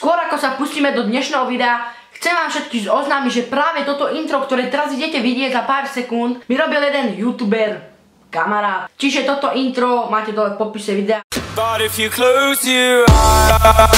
Skôr ako sa pustíme do dnešného videa, chcem vám všetkým oznámiť, že práve toto intro, ktoré teraz idete vidieť za pár sekúnd, mi robil jeden youtuber, kamarát. Čiže toto intro máte dole v popise videa. But if you close your eyes,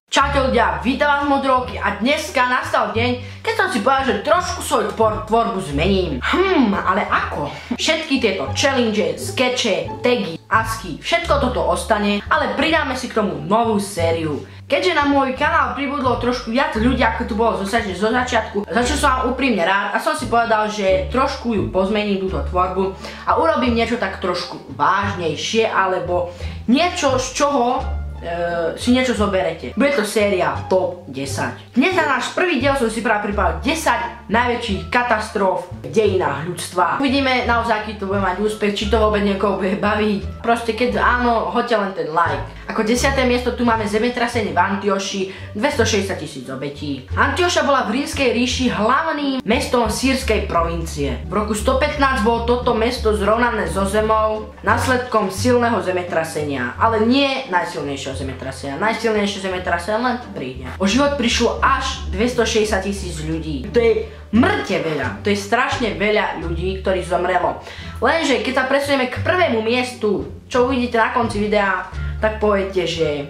čaute ľudia, vítam vás modrovky a dneska nastal deň, keď som si povedal, že trošku svoju tvorbu zmením. Ale ako? Všetky tieto challenge, skeče, tagy, asky, všetko toto ostane, ale pridáme si k tomu novú sériu. Keďže na môj kanál pribudlo trošku viac ľudí, ako tu bolo zo začiatku, za čo som vám úprimne rád a som si povedal, že trošku ju pozmením túto tvorbu a urobím niečo tak trošku vážnejšie, alebo niečo, z čoho si niečo zoberete. Bude to séria TOP 10. Dnes na náš prvý diel som si práve pripravil 10 najväčších katastrof v dejinách ľudstva. Uvidíme naozaj, aký to bude mať úspech, či to vôbec niekoho bude baviť. Proste keď áno, hoďte len ten like. Ako 10. miesto tu máme zemetrasenie v Antioši, 260 000 obetí. Antioša bola v Rímskej ríši hlavným mestom sýrskej provincie. V roku 115 bolo toto mesto zrovnané so zemou následkom silného zemetrasenia, ale nie najsilnejšieho zemetrasenia. Najsilnejšie zemetrasenie len príde. O život prišlo až 260 000 ľudí. To je mŕte veľa. To je strašne veľa ľudí, ktorí zomrelo. Lenže keď sa presunieme k prvému miestu, čo uvidíte na konci videa, tak poviete, že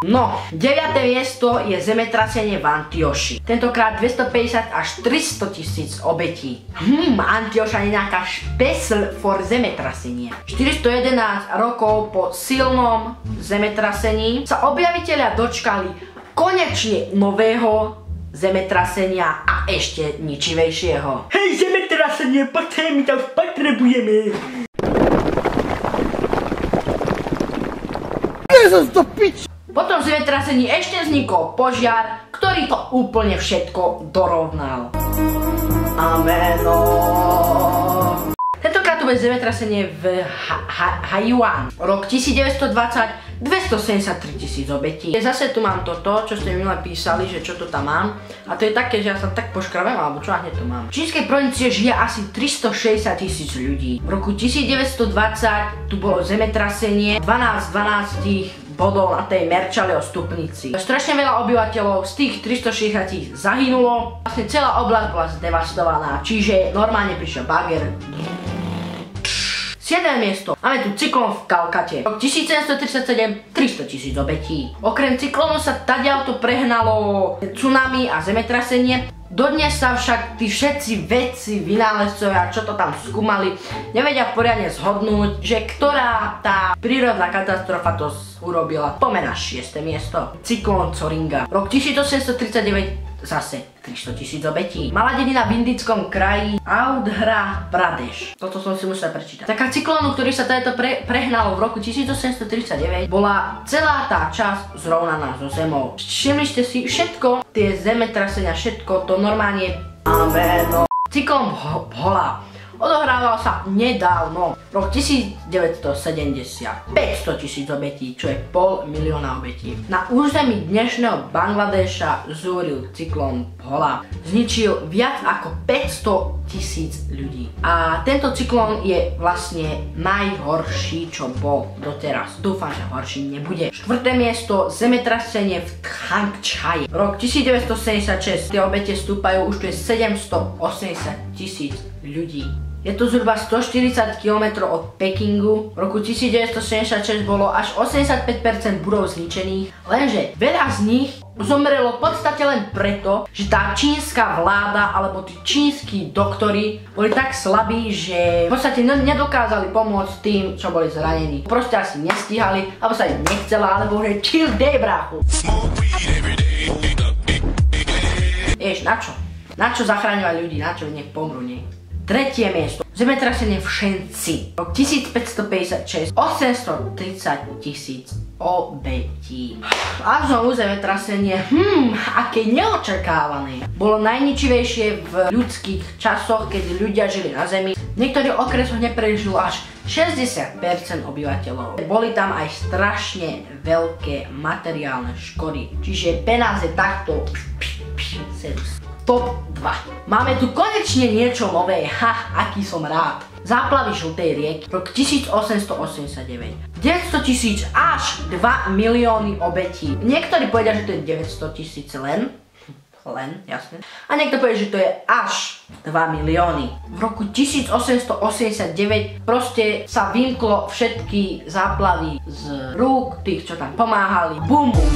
No, 9. miesto je zemetrasenie v Antioši. Tentokrát 250 až 300 000 obetí. Antioša je nejaká špesl for zemetrasenie. 411 rokov po silnom zemetrasení sa objavitelia dočkali konečne nového zemetrasenia a ešte ničivejšieho. Hej, zemetrasenie, poďte, my to potrebujeme. Potom v zemetrasení ešte vznikol požiar, ktorý to úplne všetko dorovnal. Ameno. Tentokrát to bude zemetrasenie v Haiwan. Rok 1920, 273 000 obetí. Zase tu mám toto, čo ste mi minule písali, že čo to tam mám. A to je také, že ja sa tak poškrabem, alebo čo, a hneď to mám. V čínskej provincii žije asi 360 000 ľudí. V roku 1920 tu bolo zemetrasenie 12 bodov na tej Mercalli stupnici. Strašne veľa obyvateľov z tých 360 zahynulo. Vlastne celá oblasť bola zdevastovaná, čiže normálne prišiel bager. 7. miesto. Máme tu cyklón v Kalkate. Rok 1737, 300 000 obetí. Okrem cyklónu sa tadiaľto prehnalo tsunami a zemetrasenie. Dodnes sa však tí všetci vedci, vynálezcovia, čo to tam skúmali, nevedia poriadne zhodnúť, že ktorá tá prírodná katastrofa to urobila. Poďme na 6. miesto. Cyklón Coringa. Rok 1839, zase 300 000 obetí. Malá dedina v indickom kraji Andhra Pradesh. Toto som si musel prečítať. Taká cyklónu, ktorý sa táto prehnalo v roku 1839, bola celá tá časť zrovnaná so zemou. Všimli ste si všetko, tie zemetrasenia, všetko to normálne ameno. Cyklón Bhola odohrával sa nedávno, rok 1970, 500 000 obetí, čo je 500 000 obetí. Na území dnešného Bangladeša zúril cyklón Bhola. Zničil viac ako 500 000 ľudí. A tento cyklón je vlastne najhorší, čo bol doteraz. Dúfam, že horší nebude. 4. miesto, zemetrasenie v Thangchai. Rok 1976, tie obete stúpajú, už tu je 780 000 ľudí. Je to zhruba 140 km od Pekingu. V roku 1976 bolo až 85% budov zničených, lenže veľa z nich zomrelo v podstate len preto, že tá čínska vláda alebo tí čínsky doktori boli tak slabí, že v podstate nedokázali pomôcť tým, čo boli zranení. Proste asi nestíhali, alebo sa im nechcela, alebo že chill day, bráchu. Vieš, na čo? Na čo zachraňovať ľudí? Na čo nech pomrú, nie? 3. miesto. Zemetrasenie v Shenxi. Rok 1556. 830 000 obetí. A znovu zemetrasenie. Aké neočakávané. Bolo najničivejšie v ľudských časoch, keď ľudia žili na Zemi. V niektorých okresoch neprežilo až 60% obyvateľov. Boli tam aj strašne veľké materiálne škody. Čiže peniaze takto Top 2. Máme tu konečne niečo nové, aký som rád. Záplavy žltej rieky, rok 1889. 900 000 až 2 milióny obetí. Niektorí povedia, že to je 900 000 len, jasne. A niekto povie, že to je až 2 milióny. V roku 1889 proste sa vymklo všetky záplavy z rúk tých, čo tam pomáhali. Bum, bum.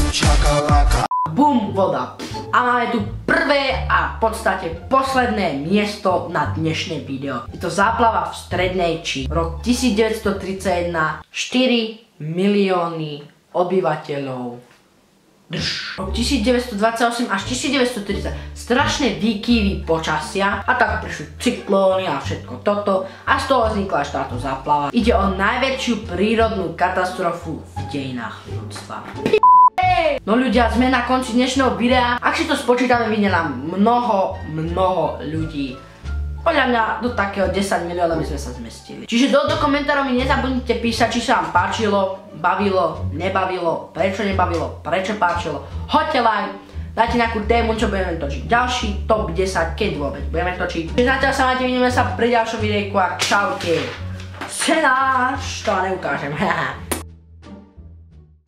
Bum, voda. A máme tu prvé a v podstate posledné miesto na dnešné video. Je to záplava v Strednej Číne. Rok 1931, 4 milióny obyvateľov. Rok 1928 až 1930 strašné výkyvy počasia a tak prišli cyklóny a všetko toto a z toho vznikla až táto záplava. Ide o najväčšiu prírodnú katastrofu v dejinách ľudstva. No ľudia, sme na konci dnešného videa. Ak si to spočítame, vyjde nám mnoho ľudí. Podľa mňa do takého 10 miliónov by sme sa zmestili. Čiže do komentárov mi nezabudnite písať, či sa vám páčilo, bavilo, nebavilo, prečo nebavilo, prečo páčilo. Hoďte like, dajte nejakú tému, čo budeme točiť. Ďalší top 10, keď vôbec budeme točiť. Čiže zatiaľ sa máte, vidíme sa pri ďalšom videjku a čaute. Senáš, to neukážem.